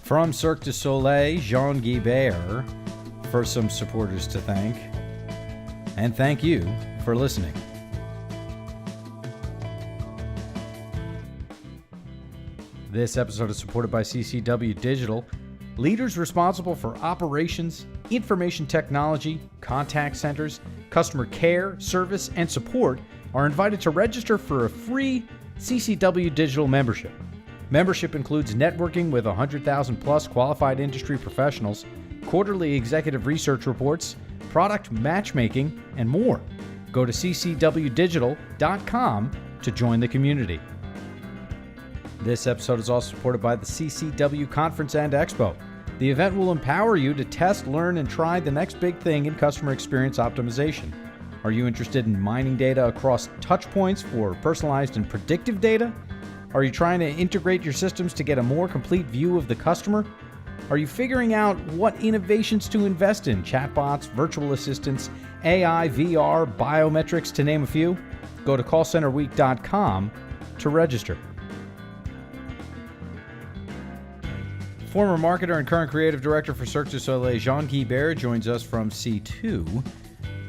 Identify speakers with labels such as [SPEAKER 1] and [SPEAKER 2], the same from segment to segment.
[SPEAKER 1] From Cirque du Soleil, Jean Guibert, for some supporters to thank. And thank you for listening. This episode is supported by CCW Digital, leaders responsible for operations, information technology, contact centers, customer care, service, and support are invited to register for a free CCW Digital membership. Membership includes networking with 100,000 plus qualified industry professionals, quarterly executive research reports, product matchmaking, and more. Go to ccwdigital.com to join the community. This episode is also supported by the CCW Conference and Expo. The event will empower you to test, learn, and try the next big thing in customer experience optimization. Are you interested in mining data across touch points for personalized and predictive data? Are you trying to integrate your systems to get a more complete view of the customer? Are you figuring out what innovations to invest in? Chatbots, virtual assistants, AI, VR, biometrics, to name a few? Go to callcenterweek.com to register. Former marketer and current creative director for Cirque du Soleil, Jean Guibert, joins us from C2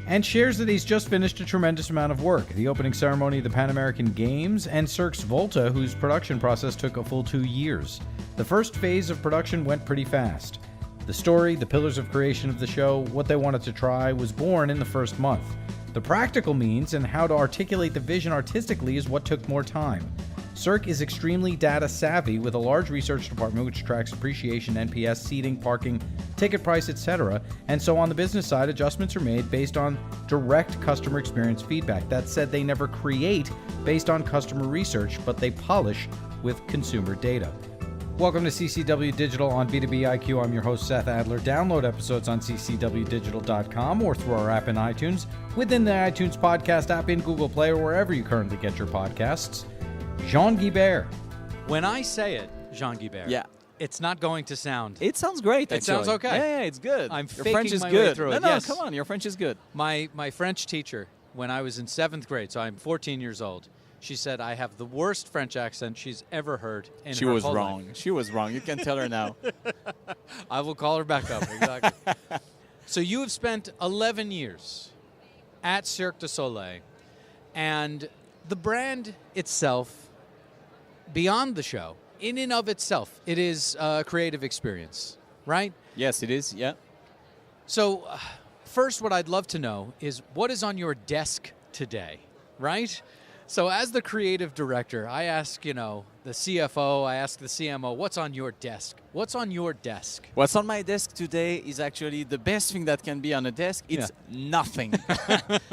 [SPEAKER 1] and shares that he's just finished a tremendous amount of work. The opening ceremony of the Pan American Games and Cirque's Volta, whose production process took a full 2 years. The first phase of production went pretty fast. The story, the pillars of creation of the show, what they wanted to try, was born in the first month. The practical means and how to articulate the vision artistically is what took more time. Cirque is extremely data savvy with a large research department which tracks appreciation, NPS, seating, parking, ticket price, etc. And so on the business side, adjustments are made based on direct customer experience feedback. That said, they never create based on customer research, but they polish with consumer data. Welcome to CCW Digital on B2B IQ. I'm your host, Seth Adler. Download episodes on ccwdigital.com or through our app in iTunes, within the iTunes podcast app, in Google Play, or wherever you currently get your podcasts. Jean Guibert. When I say it, Jean Guibert, it's not going to sound...
[SPEAKER 2] It sounds great,
[SPEAKER 1] It sounds okay.
[SPEAKER 2] Yeah, it's good.
[SPEAKER 1] I'm
[SPEAKER 2] your
[SPEAKER 1] faking
[SPEAKER 2] French is
[SPEAKER 1] my
[SPEAKER 2] good.
[SPEAKER 1] way through it.
[SPEAKER 2] No,
[SPEAKER 1] Yes.
[SPEAKER 2] come on, your French is good.
[SPEAKER 1] My French teacher, when I was in 7th grade, so I'm 14 years old, she said I have the worst French accent she's ever heard in
[SPEAKER 2] She
[SPEAKER 1] her
[SPEAKER 2] was
[SPEAKER 1] whole
[SPEAKER 2] wrong.
[SPEAKER 1] life.
[SPEAKER 2] She was wrong. You can tell her now.
[SPEAKER 1] I will call her back up, exactly. So you have spent 11 years at Cirque du Soleil, and the brand itself, beyond the show, in and of itself, it is a creative experience, right?
[SPEAKER 2] Yes, it is, yeah.
[SPEAKER 1] So first, what I'd love to know is what is on your desk today, right? So as the creative director, I ask, the CFO, I ask the CMO, what's on your desk? What's on your desk?
[SPEAKER 2] What's on my desk today is actually the best thing that can be on a desk. It's nothing.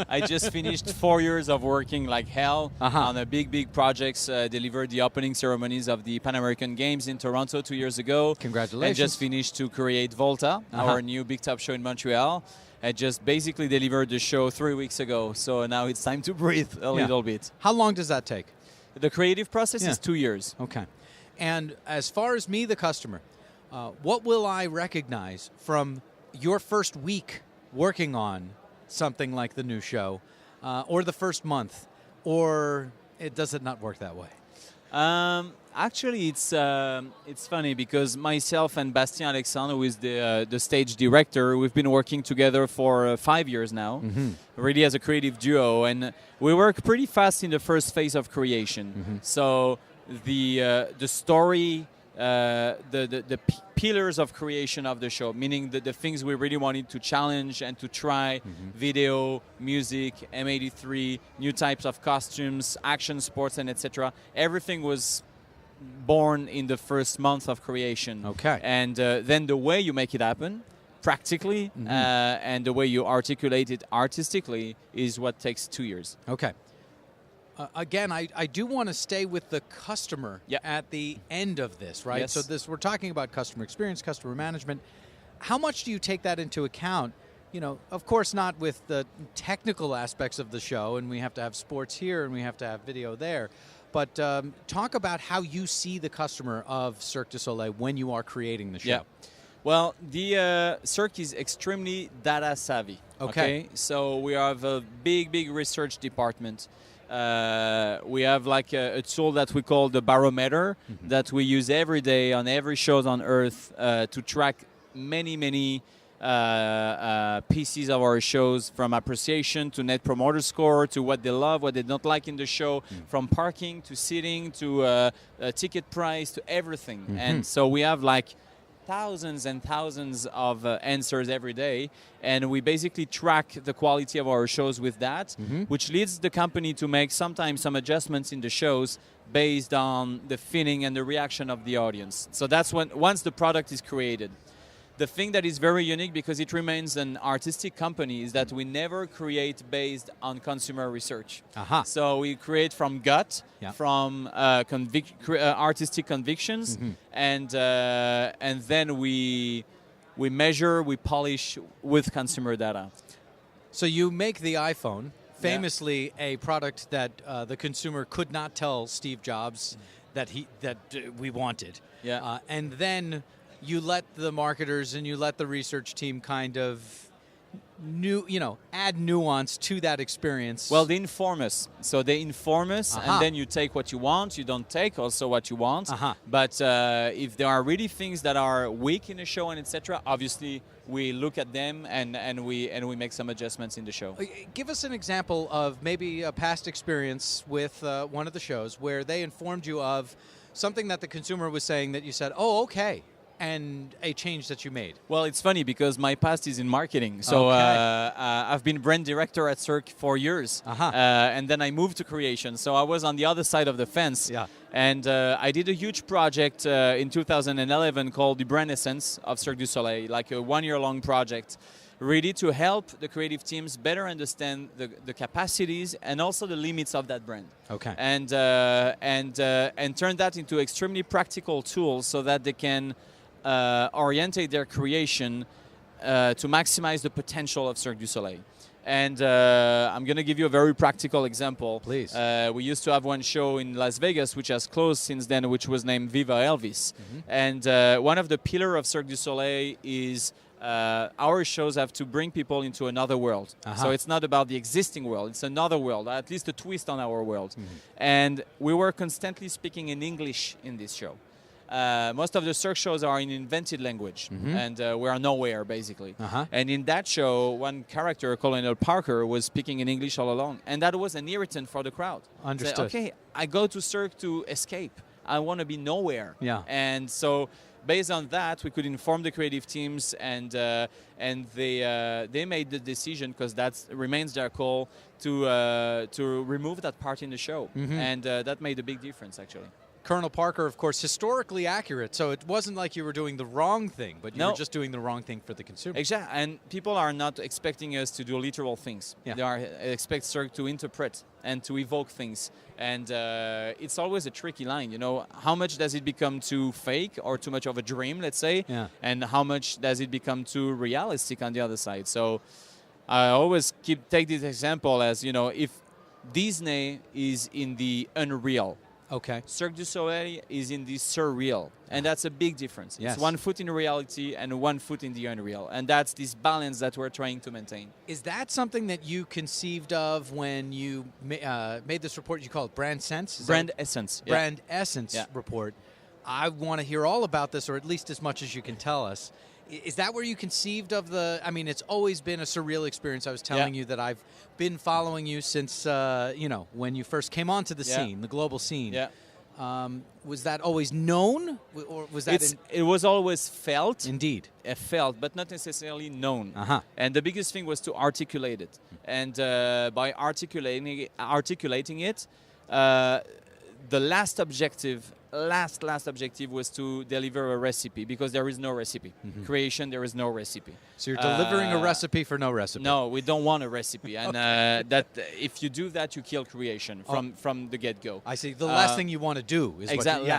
[SPEAKER 2] I just finished 4 years of working like hell on a big projects, delivered the opening ceremonies of the Pan American Games in Toronto 2 years ago.
[SPEAKER 1] Congratulations.
[SPEAKER 2] And just finished to create Volta, our new big top show in Montreal. I just basically delivered the show 3 weeks ago, so now it's time to breathe a little bit.
[SPEAKER 1] How long does that take?
[SPEAKER 2] The creative process is 2 years.
[SPEAKER 1] Okay. And as far as me, the customer, what will I recognize from your first week working on something like the new show, or the first month, or does it not work that way?
[SPEAKER 2] Actually, it's funny because myself and Bastien Alexandre, who is the stage director, we've been working together for 5 years now, really as a creative duo, and we work pretty fast in the first phase of creation. So the story, the pillars of creation of the show, meaning the things we really wanted to challenge and to try, video, music, M83, new types of costumes, action sports, and etc. Everything was born in the first month of creation.
[SPEAKER 1] Okay.
[SPEAKER 2] And then the way you make it happen, practically, and the way you articulate it artistically is what takes 2 years.
[SPEAKER 1] Okay. Again, I do want to stay with the customer at the end of this, right?
[SPEAKER 2] Yes.
[SPEAKER 1] So we're talking about customer experience, customer management. How much do you take that into account? Of course, not with the technical aspects of the show, and we have to have sports here and we have to have video there. But talk about how you see the customer of Cirque du Soleil when you are creating the show.
[SPEAKER 2] Yeah. Well, the Cirque is extremely data savvy. Okay. So we have a big research department. We have like a tool that we call the barometer that we use every day on every shows on Earth to track many pieces of our shows, from appreciation to net promoter score to what they love, what they don't like in the show, from parking to seating to ticket price to everything. And so we have like thousands and thousands of answers every day, and we basically track the quality of our shows with that, which leads the company to make sometimes some adjustments in the shows based on the feeling and the reaction of the audience. So that's when, once the product is created. The thing that is very unique, because it remains an artistic company, is that we never create based on consumer research. So we create from gut, from artistic convictions, and then we measure, we polish with consumer data.
[SPEAKER 3] So you make the iPhone, famously a product that the consumer could not tell Steve Jobs that we wanted. And then you let the marketers and you let the research team kind of add nuance to that experience.
[SPEAKER 2] Well, they inform us. So they inform us, and then you take what you want. You don't take also what you want. But if there are really things that are weak in the show and etc., obviously we look at them and we make some adjustments in the show.
[SPEAKER 3] Give us an example of maybe a past experience with one of the shows where they informed you of something that the consumer was saying that you said, "Oh, okay," and a change that you made.
[SPEAKER 2] Well, it's funny because my past is in marketing. So I've been brand director at Cirque for years. And then I moved to creation. So I was on the other side of the fence. And I did a huge project in 2011 called the Brand Essence of Cirque du Soleil, like a one-year-long project, really to help the creative teams better understand the capacities and also the limits of that brand. And turn that into extremely practical tools so that they can orientate their creation to maximize the potential of Cirque du Soleil. And I'm going to give you a very practical example.
[SPEAKER 3] Please.
[SPEAKER 2] We used to have one show in Las Vegas, which has closed since then, which was named Viva Elvis. And one of the pillars of Cirque du Soleil is our shows have to bring people into another world. So it's not about the existing world, it's another world, at least a twist on our world. And we were constantly speaking in English in this show. Most of the Cirque shows are in invented language, and we are nowhere, basically. And in that show, one character, Colonel Parker, was speaking in English all along, and that was an irritant for the crowd.
[SPEAKER 3] Understood.
[SPEAKER 2] Say, okay, I go to Cirque to escape. I want to be nowhere. And so based on that, we could inform the creative teams, and they made the decision, because that remains their call, to remove that part in the show, and that made a big difference, actually.
[SPEAKER 3] Colonel Parker, of course, historically accurate, so it wasn't like you were doing the wrong thing, but you were just doing the wrong thing for the consumer.
[SPEAKER 2] Exactly, and people are not expecting us to do literal things. They expect Cirque to interpret and to evoke things, and it's always a tricky line. How much does it become too fake or too much of a dream, let's say, and how much does it become too realistic on the other side? So I always take this example as, if Disney is in the unreal, Cirque du Soleil is in the surreal, and that's a big difference. It's 1 foot in reality and 1 foot in the unreal, and that's this balance that we're trying to maintain.
[SPEAKER 3] Is that something that you conceived of when you made this report? You call it Brand Sense?
[SPEAKER 2] Brand Essence.
[SPEAKER 3] Brand Essence report. I want to hear all about this, or at least as much as you can tell us. Is that where you conceived of it's always been a surreal experience. I was telling you that I've been following you since, when you first came onto the scene, the global scene. Was that always known? Or was that
[SPEAKER 2] it was always felt.
[SPEAKER 3] Indeed.
[SPEAKER 2] Felt, but not necessarily known. And the biggest thing was to articulate it. And by articulating it, the last objective was to deliver a recipe, because there is no recipe. Creation, there is no recipe.
[SPEAKER 3] So you're delivering a recipe for no recipe.
[SPEAKER 2] No, we don't want a recipe. And that if you do that, you kill creation from the get-go.
[SPEAKER 3] I see. The last thing you want to do is
[SPEAKER 2] exactly.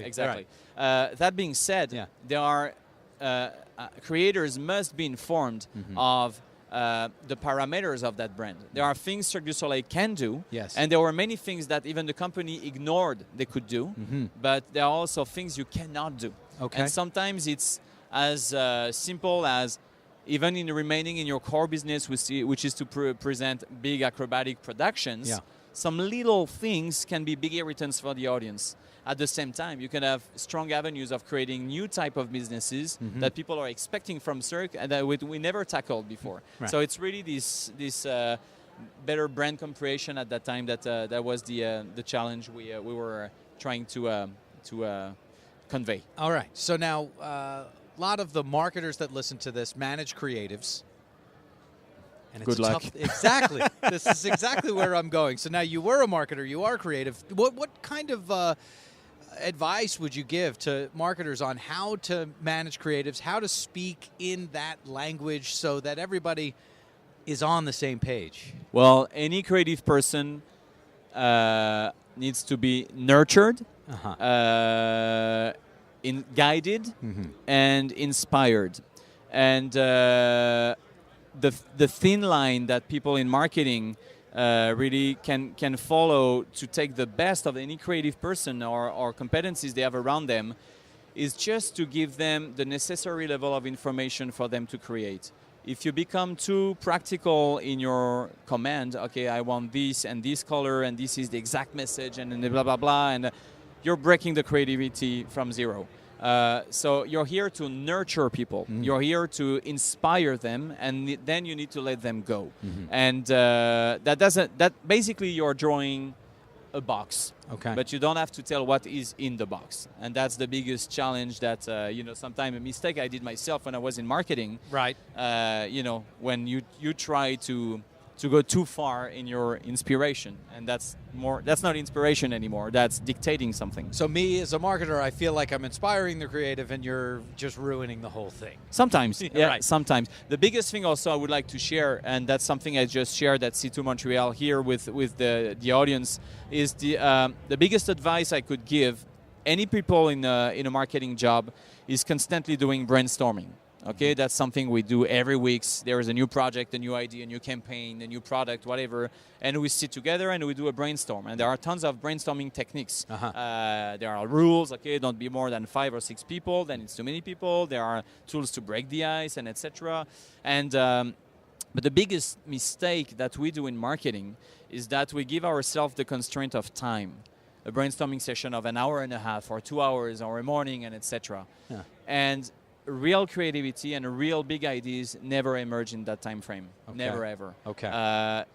[SPEAKER 2] Exactly. That being said, there are creators must be informed of the parameters of that brand. There are things Cirque du Soleil can do, and there were many things that even the company ignored they could do, but there are also things you cannot do. And sometimes it's as simple as, even in remaining in your core business, which is to present big acrobatic productions, some little things can be big irritants for the audience. At the same time, you can have strong avenues of creating new type of businesses that people are expecting from Cirque and that we never tackled before.
[SPEAKER 3] Right.
[SPEAKER 2] So it's really this better brand comprehension at that time that was the challenge we were trying to convey.
[SPEAKER 3] All right. So now, a lot of the marketers that listen to this manage creatives. And it's
[SPEAKER 2] Good luck.
[SPEAKER 3] tough. Exactly. This is exactly where I'm going. So now you were a marketer, you are creative. What kind of advice would you give to marketers on how to manage creatives, how to speak in that language so that everybody is on the same page?
[SPEAKER 2] Well, any creative person needs to be nurtured, guided, and inspired. And the thin line that people in marketing really can follow to take the best of any creative person or competencies they have around them is just to give them the necessary level of information for them to create. If you become too practical in your command, okay, I want this and this color and this is the exact message and blah, blah, blah, and you're breaking the creativity from zero. So you're here to nurture people. You're here to inspire them, and then you need to let them go. And that basically you're drawing a box.
[SPEAKER 3] Okay.
[SPEAKER 2] But you don't have to tell what is in the box, and that's the biggest challenge. That sometimes a mistake I did myself when I was in marketing.
[SPEAKER 3] Right.
[SPEAKER 2] When you try to go too far in your inspiration, and that's not inspiration anymore, that's dictating something.
[SPEAKER 3] So me as a marketer, I feel like I'm inspiring the creative and you're just ruining the whole thing.
[SPEAKER 2] Sometimes, yeah,
[SPEAKER 3] Right.
[SPEAKER 2] sometimes. The biggest thing also I would like to share, and that's something I just shared at C2 Montreal here with the audience, is the biggest advice I could give any people in a marketing job is constantly doing brainstorming. Okay, that's something we do every week. There is a new project, a new idea, a new campaign, a new product, whatever, and we sit together and we do a brainstorm. And there are tons of brainstorming techniques. There are rules. Okay, don't be more than 5 or 6 people. Then it's too many people. There are tools to break the ice and etc. And but the biggest mistake that we do in marketing is that we give ourselves the constraint of time. A brainstorming session of an hour and a half or 2 hours or a morning and etc.
[SPEAKER 3] Yeah.
[SPEAKER 2] And real creativity and real big ideas never emerge in that time frame.
[SPEAKER 3] Okay.
[SPEAKER 2] Never ever.
[SPEAKER 3] Okay.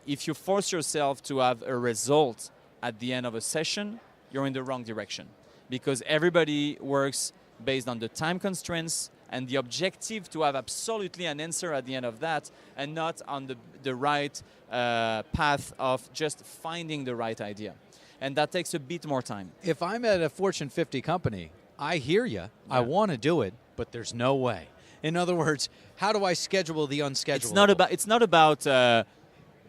[SPEAKER 2] If you force yourself to have a result at the end of a session, you're in the wrong direction, because everybody works based on the time constraints and the objective to have absolutely an answer at the end of that, and not on the right path of just finding the right idea. And that takes a bit more time.
[SPEAKER 3] If I'm at a Fortune 50 company, I hear you. I want to do it, but there's no way. In other words, how do I schedule the unschedulable?
[SPEAKER 2] It's not about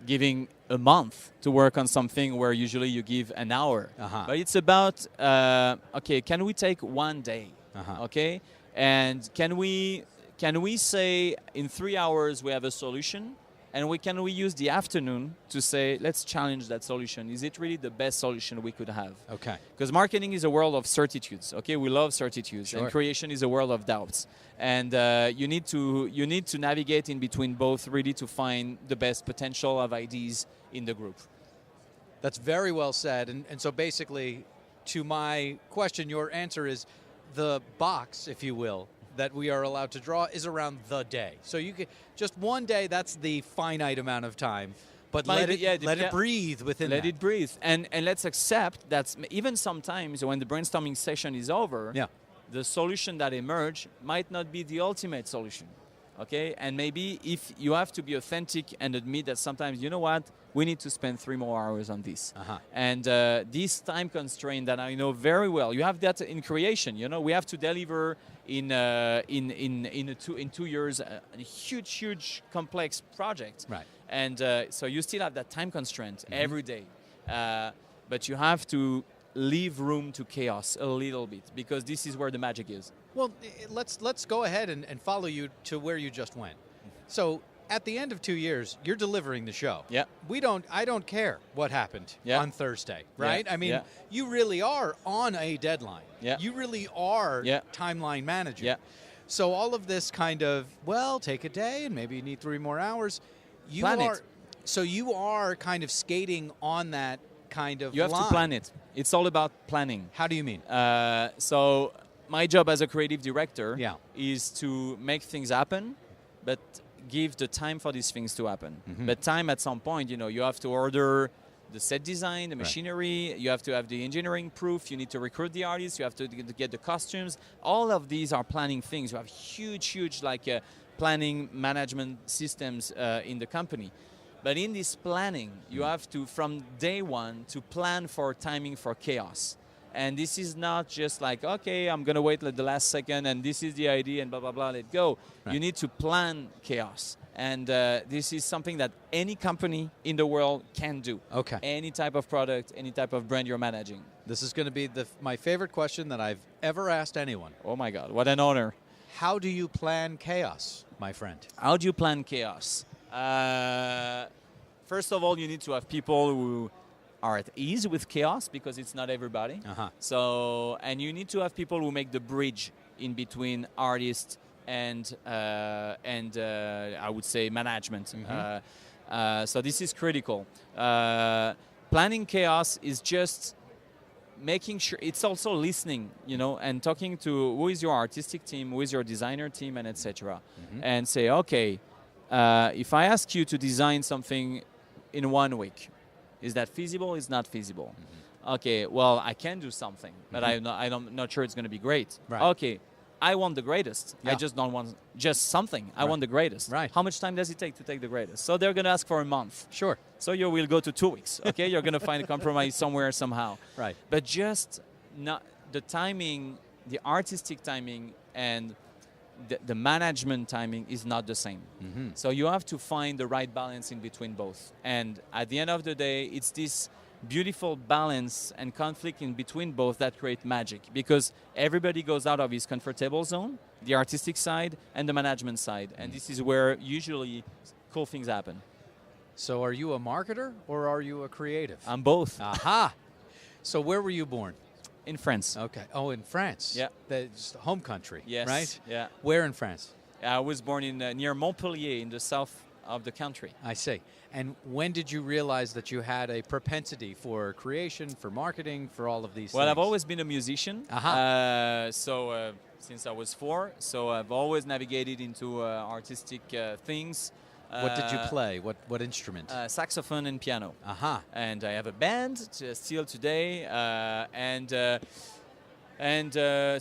[SPEAKER 2] giving a month to work on something where usually you give an hour. But it's about okay, can we take one day? Okay, and can we say in 3 hours we have a solution, and can we use the afternoon to say, let's challenge that solution. Is it really the best solution we could have?
[SPEAKER 3] Okay.
[SPEAKER 2] Because marketing is a world of certitudes. Okay, we love certitudes,
[SPEAKER 3] Sure.
[SPEAKER 2] and creation is a world of doubts. And you need to navigate in between both, really, to find the best potential of ideas in the group.
[SPEAKER 3] That's very well said. And so basically, to my question, your answer is the box, if you will, that we are allowed to draw is around the day. So you can just one day, that's the finite amount of time. But let it breathe within that.
[SPEAKER 2] Let it breathe. And let's accept that even sometimes when the brainstorming session is over, the solution that emerge might not be the ultimate solution. Okay? And maybe if you have to be authentic and admit that sometimes, you know what, we need to spend 3 more hours on this. And this time constraint that I know very well, you have that in creation. You know, we have to deliver in 2 years a huge complex project.
[SPEAKER 3] Right.
[SPEAKER 2] And so you still have that time constraint every day. But you have to leave room to chaos a little bit, because this is where the magic is.
[SPEAKER 3] Well, let's go ahead and follow you to where you just went. So at the end of 2 years, you're delivering the show.
[SPEAKER 2] Yeah.
[SPEAKER 3] I don't care what happened on Thursday, right? I mean, you really are on a deadline.
[SPEAKER 2] Yeah.
[SPEAKER 3] You really are timeline manager.
[SPEAKER 2] Yeah.
[SPEAKER 3] So all of this kind of, well, take a day and maybe you need 3 more hours.
[SPEAKER 2] Plan it.
[SPEAKER 3] So you are kind of skating on that kind of
[SPEAKER 2] You have to plan it. It's all about planning.
[SPEAKER 3] How do you mean?
[SPEAKER 2] So my job as a creative director
[SPEAKER 3] Yeah.
[SPEAKER 2] is to make things happen, but give the time for these things to happen.
[SPEAKER 3] Mm-hmm.
[SPEAKER 2] But time at some point, you have to order the set design, the machinery, you have to have the engineering proof, you need to recruit the artists, you have to get the costumes. All of these are planning things. You have huge planning management systems in the company. But in this planning, you have to, from day one, to plan for timing for chaos. And this is not just like, okay, I'm going to wait at the last second and this is the idea and blah, blah, blah, let go. Right. You need to plan chaos. And this is something that any company in the world can do.
[SPEAKER 3] Okay.
[SPEAKER 2] Any type of product, any type of brand you're managing.
[SPEAKER 3] This is going to be my favorite question that I've ever asked anyone.
[SPEAKER 2] Oh my God, what an honor.
[SPEAKER 3] How do you plan chaos, my friend?
[SPEAKER 2] How do you plan chaos? First of all, you need to have people who are at ease with chaos, because it's not everybody.
[SPEAKER 3] Uh-huh.
[SPEAKER 2] So, and you need to have people who make the bridge in between artists and I would say management.
[SPEAKER 3] Mm-hmm.
[SPEAKER 2] So this is critical. Planning chaos is just making sure, it's also listening, and talking to who is your artistic team, who is your designer team, and etc.
[SPEAKER 3] Mm-hmm.
[SPEAKER 2] And say, okay, if I ask you to design something in 1 week, is that feasible? Is not feasible? Mm-hmm. Okay, well, I can do something, but
[SPEAKER 3] Mm-hmm.
[SPEAKER 2] I'm not sure it's going to be great.
[SPEAKER 3] Right.
[SPEAKER 2] Okay, I want the greatest.
[SPEAKER 3] Yeah.
[SPEAKER 2] I just don't want just something. I want the greatest.
[SPEAKER 3] Right.
[SPEAKER 2] How much time does it take to take the greatest? So they're going to ask for a month.
[SPEAKER 3] Sure.
[SPEAKER 2] So you will go to 2 weeks. Okay, you're going to find a compromise somewhere, somehow.
[SPEAKER 3] Right.
[SPEAKER 2] But just not the timing, the artistic timing, and the management timing is not the same.
[SPEAKER 3] Mm-hmm.
[SPEAKER 2] So you have to find the right balance in between both. And at the end of the day, it's this beautiful balance and conflict in between both that create magic, because everybody goes out of his comfortable zone, the artistic side and the management side. And this is where usually cool things happen.
[SPEAKER 3] So are you a marketer or are you a creative?
[SPEAKER 2] I'm both.
[SPEAKER 3] Aha! So where were you born?
[SPEAKER 2] In France.
[SPEAKER 3] Okay. Oh, in France.
[SPEAKER 2] Yeah.
[SPEAKER 3] That's the home country.
[SPEAKER 2] Yes.
[SPEAKER 3] Right?
[SPEAKER 2] Yeah.
[SPEAKER 3] Where in France?
[SPEAKER 2] I was born in near Montpellier in the south of the country.
[SPEAKER 3] I see. And when did you realize that you had a propensity for creation, for marketing, for all of these
[SPEAKER 2] Well,
[SPEAKER 3] things?
[SPEAKER 2] I've always been a musician. Since I was 4, so I've always navigated into artistic things.
[SPEAKER 3] What did you play? What instrument?
[SPEAKER 2] Saxophone and piano.
[SPEAKER 3] Aha.
[SPEAKER 2] And I have a band still today,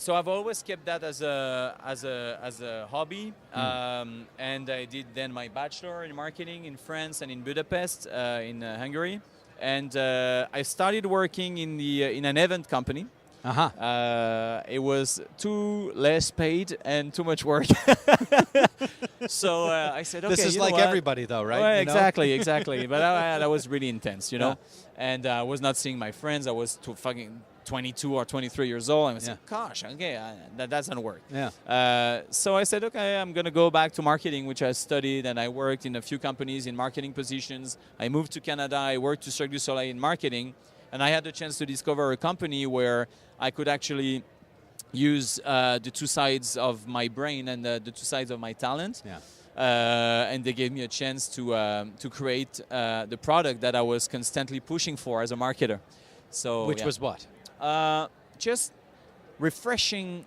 [SPEAKER 2] so I've always kept that as a hobby. And I did then my bachelor in marketing in France and in Budapest, in Hungary. And I started working in an event company. It was too less paid and too much work. So I said, okay,
[SPEAKER 3] this is
[SPEAKER 2] you know
[SPEAKER 3] like
[SPEAKER 2] what?
[SPEAKER 3] everybody, though, right?
[SPEAKER 2] Well,
[SPEAKER 3] You know?
[SPEAKER 2] exactly. But that was really intense, And I was not seeing my friends. I was fucking 22 or 23 years old. And I was like, gosh, okay, that doesn't work.
[SPEAKER 3] Yeah.
[SPEAKER 2] So I said, okay, I'm going to go back to marketing, which I studied, and I worked in a few companies in marketing positions. I moved to Canada. I worked to Cirque du Soleil in marketing. And I had the chance to discover a company where I could actually use the two sides of my brain and the two sides of my talent.
[SPEAKER 3] Yeah.
[SPEAKER 2] And they gave me a chance to create the product that I was constantly pushing for as a marketer. So
[SPEAKER 3] Which was what?
[SPEAKER 2] Just refreshing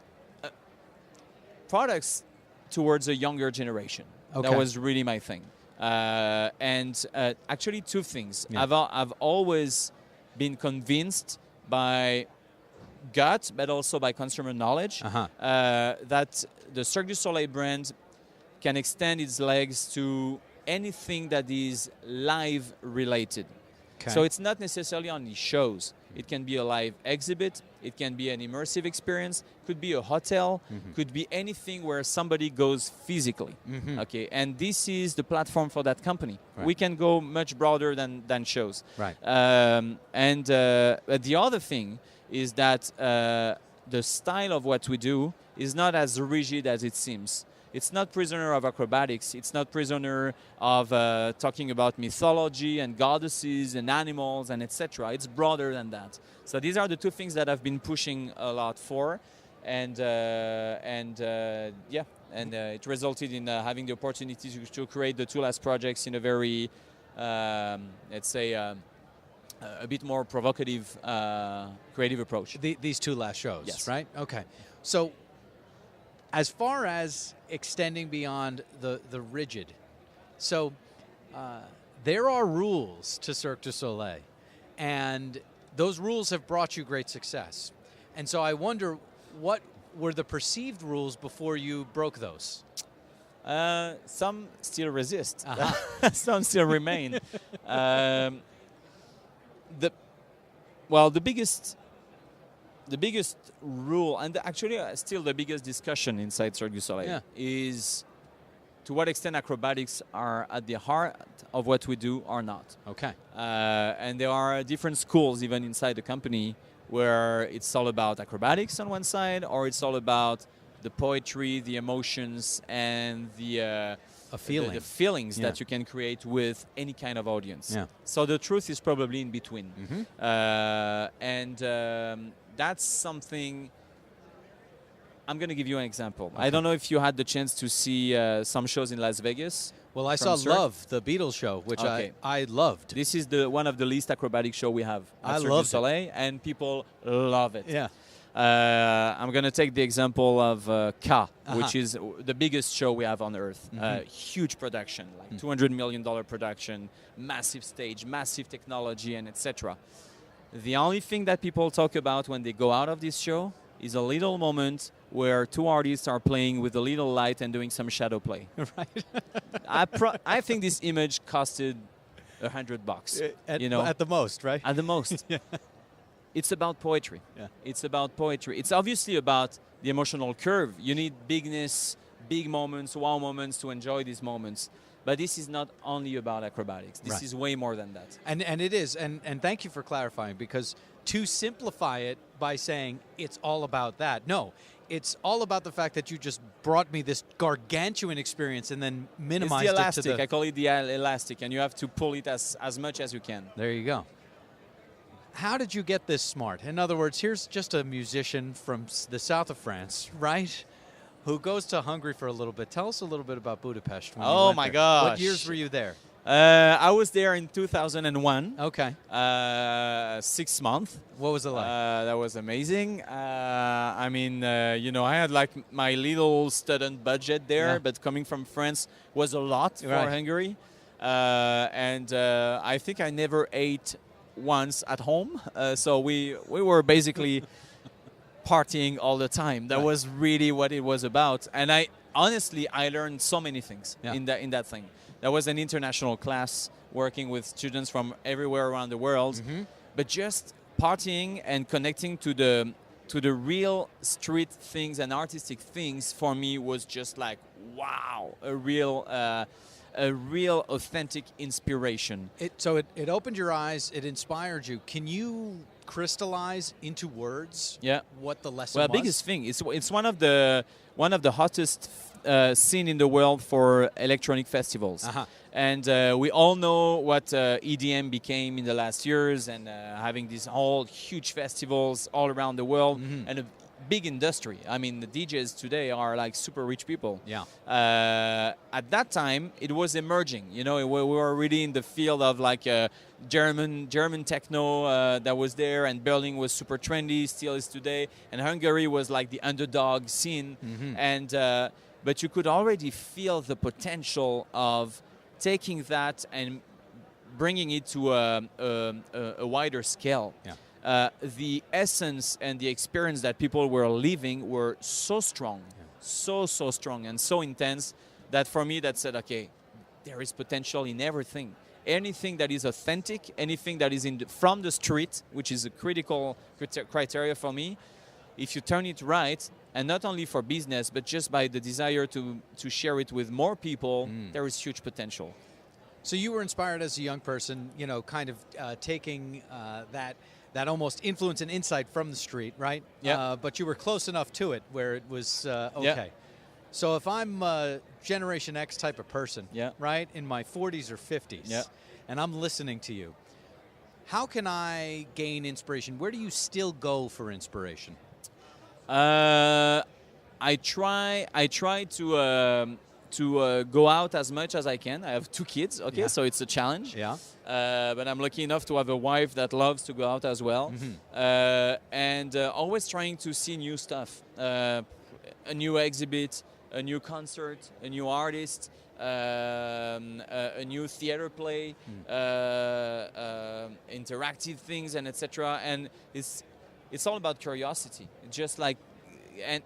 [SPEAKER 2] products towards a younger generation.
[SPEAKER 3] Okay.
[SPEAKER 2] That was really my thing. And actually, two things.
[SPEAKER 3] Yeah.
[SPEAKER 2] I've always been convinced by gut, but also by consumer knowledge, that the Cirque du Soleil brand can extend its legs to anything that is live related.
[SPEAKER 3] Okay.
[SPEAKER 2] So it's not necessarily only shows. It can be a live exhibit. It can be an immersive experience. Could be a hotel. Could be anything where somebody goes physically. Okay, and this is the platform for that company.
[SPEAKER 3] Right.
[SPEAKER 2] We can go much broader than shows.
[SPEAKER 3] Right.
[SPEAKER 2] But the other thing is that the style of what we do is not as rigid as it seems. It's not prisoner of acrobatics. It's not prisoner of talking about mythology and goddesses and animals and etc. It's broader than that. So these are the two things that I've been pushing a lot for, and it resulted in having the opportunity to create the two last projects in a very, let's say, a bit more provocative, creative approach.
[SPEAKER 3] These two last shows,
[SPEAKER 2] Yes.
[SPEAKER 3] right? Okay. So, as far as extending beyond the rigid, so there are rules to Cirque du Soleil, and those rules have brought you great success. And so I wonder, what were the perceived rules before you broke those?
[SPEAKER 2] Some still resist.
[SPEAKER 3] Uh-huh.
[SPEAKER 2] Some still remain. The biggest rule, and actually still the biggest discussion inside Cirque du Soleil, is to what extent acrobatics are at the heart of what we do or not.
[SPEAKER 3] Okay.
[SPEAKER 2] And there are different schools even inside the company where it's all about acrobatics on one side, or it's all about the poetry, the emotions, and the
[SPEAKER 3] feeling.
[SPEAKER 2] the feelings that you can create with any kind of audience.
[SPEAKER 3] Yeah.
[SPEAKER 2] So the truth is probably in between.
[SPEAKER 3] Mm-hmm.
[SPEAKER 2] That's something. I'm going to give you an example. Okay. I don't know if you had the chance to see some shows in Las Vegas.
[SPEAKER 3] Well, I saw
[SPEAKER 2] Cirque.
[SPEAKER 3] Love, the Beatles show, which I loved.
[SPEAKER 2] This is one of the least acrobatic show we have at Cirque du Soleil, and people love it.
[SPEAKER 3] Yeah.
[SPEAKER 2] I'm going to take the example of Ka, which is the biggest show we have on Earth. Huge production, like $200 million production, massive stage, massive technology, and etc. The only thing that people talk about when they go out of this show is a little moment where two artists are playing with a little light and doing some shadow play.
[SPEAKER 3] Right.
[SPEAKER 2] I think this image costed $100.
[SPEAKER 3] At the most, right?
[SPEAKER 2] At the most.
[SPEAKER 3] Yeah.
[SPEAKER 2] It's about poetry.
[SPEAKER 3] Yeah.
[SPEAKER 2] It's about poetry. It's obviously about the emotional curve. You need bigness, big moments, wow moments to enjoy these moments. But this is not only about acrobatics. This is way more than that.
[SPEAKER 3] And it is. And thank you for clarifying, because to simplify it by saying it's all about that. No, it's all about the fact that you just brought me this gargantuan experience and then minimized
[SPEAKER 2] it's the elastic.
[SPEAKER 3] it to the...
[SPEAKER 2] I call it the elastic, and you have to pull it as much as you can.
[SPEAKER 3] There you go. How did you get this smart? In other words, here's just a musician from the south of France, right, who goes to Hungary for a little bit. Tell us a little bit about Budapest. When you went
[SPEAKER 2] my
[SPEAKER 3] there.
[SPEAKER 2] gosh.
[SPEAKER 3] What years were you there?
[SPEAKER 2] I was there in 2001.
[SPEAKER 3] Okay.
[SPEAKER 2] 6 months.
[SPEAKER 3] What was it like?
[SPEAKER 2] That was amazing. I had like my little student budget there, but coming from France was a lot for Hungary. I think I never ate once at home. So we were basically partying all the time. That was really what it was about. And I learned so many things in that thing. That was an international class working with students from everywhere around the world. But just partying and connecting to the real street things and artistic things for me was just like, wow, a real authentic inspiration.
[SPEAKER 3] It opened your eyes, it inspired you. Can you crystallize into words what the lesson was?
[SPEAKER 2] Well, biggest thing, it's one of the hottest scene in the world for electronic festivals. And we all know what EDM became in the last years, and having these whole huge festivals all around the world, and a big industry. I mean, the DJs today are like super rich people.
[SPEAKER 3] Yeah.
[SPEAKER 2] At that time, it was emerging. We were really in the field of like German techno that was there, and Berlin was super trendy, still is today, and Hungary was like the underdog scene. And but you could already feel the potential of taking that and bringing it to a wider scale.
[SPEAKER 3] Yeah.
[SPEAKER 2] The essence and the experience that people were living were so strong, so strong and so intense that for me that said, okay, there is potential in everything. Anything that is authentic, anything that is from the street, which is a critical criteria for me, if you turn it right, and not only for business, but just by the desire to share it with more people, there is huge potential.
[SPEAKER 3] So you were inspired as a young person, kind of taking that almost influence and insight from the street, right?
[SPEAKER 2] Yeah.
[SPEAKER 3] But you were close enough to it where it was okay.
[SPEAKER 2] Yeah.
[SPEAKER 3] So if I'm a Generation X type of person, right, in my 40s or 50s, and I'm listening to you, how can I gain inspiration? Where do you still go for inspiration?
[SPEAKER 2] I try to to go out as much as I can. I have 2 kids, okay,
[SPEAKER 3] Yeah.
[SPEAKER 2] so it's a challenge.
[SPEAKER 3] Yeah.
[SPEAKER 2] But I'm lucky enough to have a wife that loves to go out as well. And always trying to see new stuff, a new exhibit, a new concert, a new artist, a new theater play, interactive things, and etc. And it's all about curiosity, just like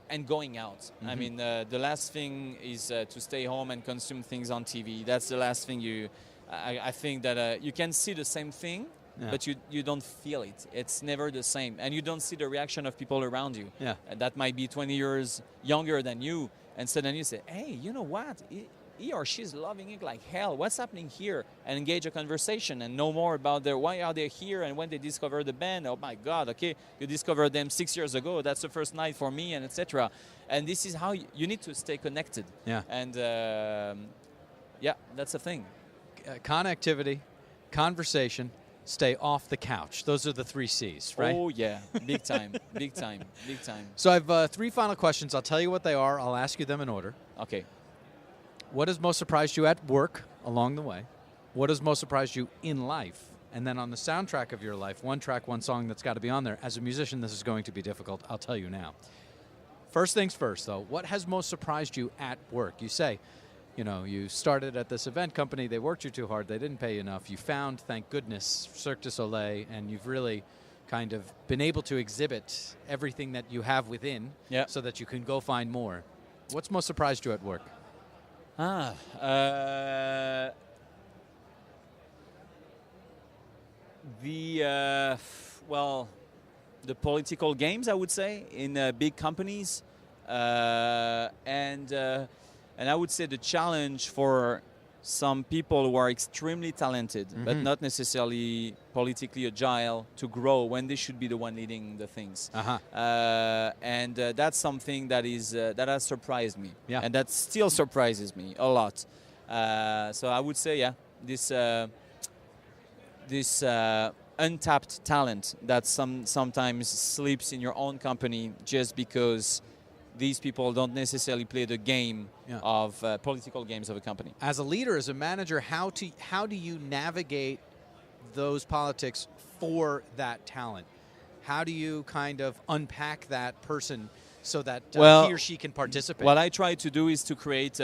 [SPEAKER 2] and going out. I mean, the last thing is to stay home and consume things on TV. That's the last thing I think that you can see the same thing, but you don't feel it. It's never the same, and you don't see the reaction of people around you.
[SPEAKER 3] Yeah.
[SPEAKER 2] That might be 20 years younger than you, and suddenly you say, "Hey, you know what? He or she's loving it like hell. What's happening here?" And engage a conversation and know more about why are they here and when they discovered the band. Oh my God! Okay, you discovered them 6 years ago. That's the first night for me, and etc. And this is how you need to stay connected.
[SPEAKER 3] Yeah.
[SPEAKER 2] And that's the thing.
[SPEAKER 3] Connectivity, conversation, stay off the couch. Those are the 3 C's, right?
[SPEAKER 2] Oh yeah, big time, big time, big time.
[SPEAKER 3] So I have 3 final questions. I'll tell you what they are. I'll ask you them in order.
[SPEAKER 2] Okay.
[SPEAKER 3] What has most surprised you at work along the way? What has most surprised you in life? And then on the soundtrack of your life, 1 track, 1 song that's got to be on there. As a musician, this is going to be difficult. I'll tell you now. First things first, though. What has most surprised you at work? You say, you started at this event company. They worked you too hard. They didn't pay you enough. You found, thank goodness, Cirque du Soleil, and you've really kind of been able to exhibit everything that you have within so that you can go find more. What's most surprised you at work?
[SPEAKER 2] The political games, I would say, in big companies, and I would say the challenge for some people who are extremely talented, but not necessarily politically agile, to grow when they should be the one leading the things. And that's something that has surprised me, and that still surprises me a lot. So I would say, this untapped talent that sometimes sleeps in your own company just because these people don't necessarily play the game of political games of a company.
[SPEAKER 3] As a leader, as a manager, how do you navigate those politics for that talent? How do you kind of unpack that person so that he or she can participate?
[SPEAKER 2] What I try to do is to create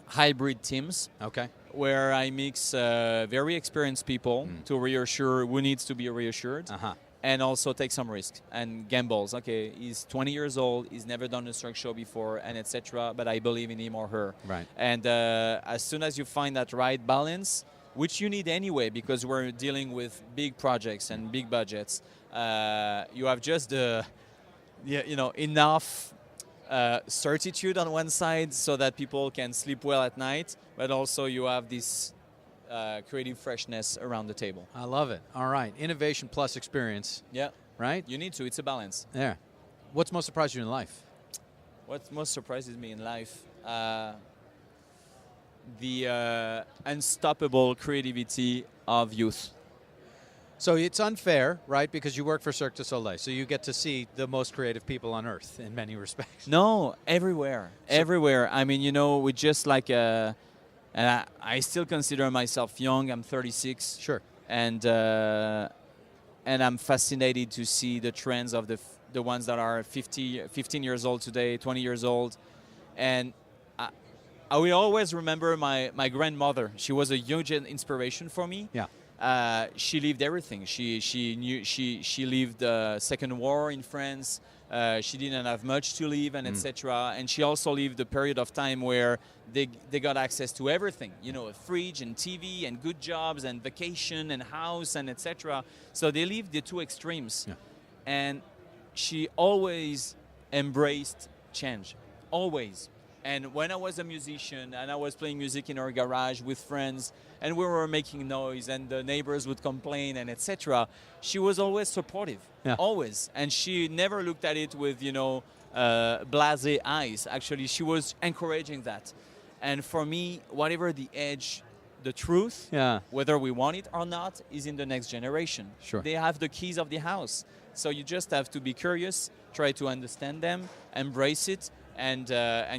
[SPEAKER 2] hybrid teams.
[SPEAKER 3] Okay.
[SPEAKER 2] Where I mix very experienced people to reassure who needs to be reassured. And also take some risks and gambles. Okay, he's 20 years old, he's never done a Cirque show before, and etc. But I believe in him or her.
[SPEAKER 3] Right.
[SPEAKER 2] And as soon as you find that right balance, which you need anyway, because we're dealing with big projects and big budgets, you have just enough certitude on one side so that people can sleep well at night, but also you have this creative freshness around the table.
[SPEAKER 3] I love it. All right. Innovation plus experience.
[SPEAKER 2] Yeah.
[SPEAKER 3] Right?
[SPEAKER 2] You need to. It's a balance.
[SPEAKER 3] Yeah. What's most surprised you in life?
[SPEAKER 2] What most surprises me in life? The unstoppable creativity of youth.
[SPEAKER 3] So it's unfair, right? Because you work for Cirque du Soleil, so you get to see the most creative people on earth in many respects.
[SPEAKER 2] No, everywhere. Everywhere. I mean, we just like... And I still consider myself young. I'm 36.
[SPEAKER 3] Sure.
[SPEAKER 2] And I'm fascinated to see the trends of the ones that are 15 years old today, 20 years old. And I will always remember my grandmother. She was a huge inspiration for me.
[SPEAKER 3] Yeah.
[SPEAKER 2] She lived everything. She lived the Second War in France. She didn't have much to live, and etc. And she also lived a period of time where they got access to everything, a fridge and TV and good jobs and vacation and house and etc. So they lived the 2 extremes.
[SPEAKER 3] Yeah.
[SPEAKER 2] And she always embraced change, always. And when I was a musician and I was playing music in our garage with friends and we were making noise and the neighbors would complain and etc., she was always supportive, always. And she never looked at it with, blasé eyes. Actually, she was encouraging that. And for me, whatever the edge, the truth, whether we want it or not, is in the next generation.
[SPEAKER 3] Sure.
[SPEAKER 2] They have the keys of the house. So you just have to be curious, try to understand them, embrace it, and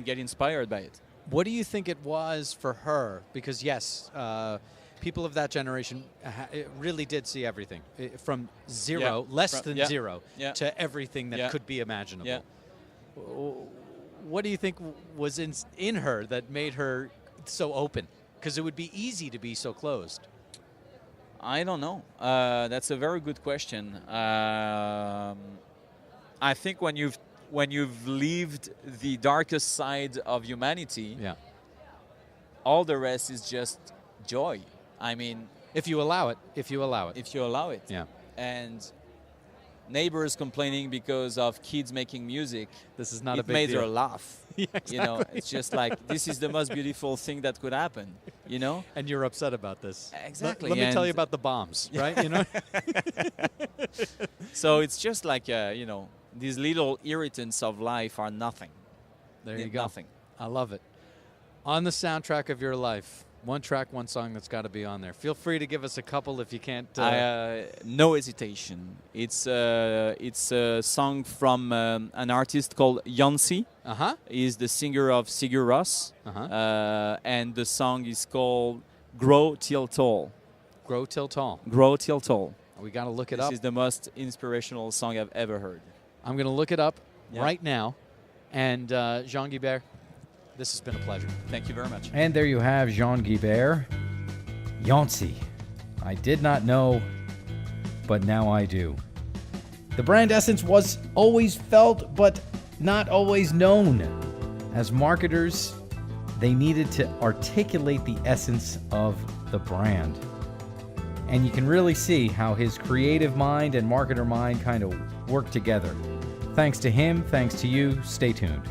[SPEAKER 2] get inspired by it.
[SPEAKER 3] What do you think it was for her? Because yes, people of that generation it really did see everything from zero, less than zero, to everything that could be imaginable.
[SPEAKER 2] Yeah.
[SPEAKER 3] What do you think was in her that made her so open? Because it would be easy to be so closed.
[SPEAKER 2] I don't know. That's a very good question. I think when you've lived the darkest side of humanity, all the rest is just joy. I mean,
[SPEAKER 3] if you allow it.
[SPEAKER 2] If you allow it.
[SPEAKER 3] Yeah.
[SPEAKER 2] And neighbors complaining because of kids making music.
[SPEAKER 3] This is not a big
[SPEAKER 2] deal. It made her laugh.
[SPEAKER 3] Yeah, exactly.
[SPEAKER 2] You know, it's just like, this is the most beautiful thing that could happen, you know?
[SPEAKER 3] And you're upset about this.
[SPEAKER 2] Exactly.
[SPEAKER 3] Let me tell you about the bombs, right? You know?
[SPEAKER 2] So it's just like, you know, these little irritants of life are nothing.
[SPEAKER 3] There you go.
[SPEAKER 2] Nothing.
[SPEAKER 3] I love it. On the soundtrack of your life, one track, one song that's got to be on there. Feel free to give us a couple if you can't.
[SPEAKER 2] No hesitation. It's a song from an artist called Yancy. He's the singer of Sigur Rós. And the song is called Grow Till Tall.
[SPEAKER 3] Grow Till Tall.
[SPEAKER 2] Grow Till Tall.
[SPEAKER 3] We got to look it up.
[SPEAKER 2] This is the most inspirational song I've ever heard.
[SPEAKER 3] I'm going to look it up right now. And Jean Guibert, this has been a pleasure.
[SPEAKER 2] Thank you very much.
[SPEAKER 1] And there you have Jean Guibert. Yancy. I did not know, but now I do. The brand essence was always felt, but not always known. As marketers, they needed to articulate the essence of the brand. And you can really see how his creative mind and marketer mind kind of work together. Thanks to him, thanks to you. Stay tuned.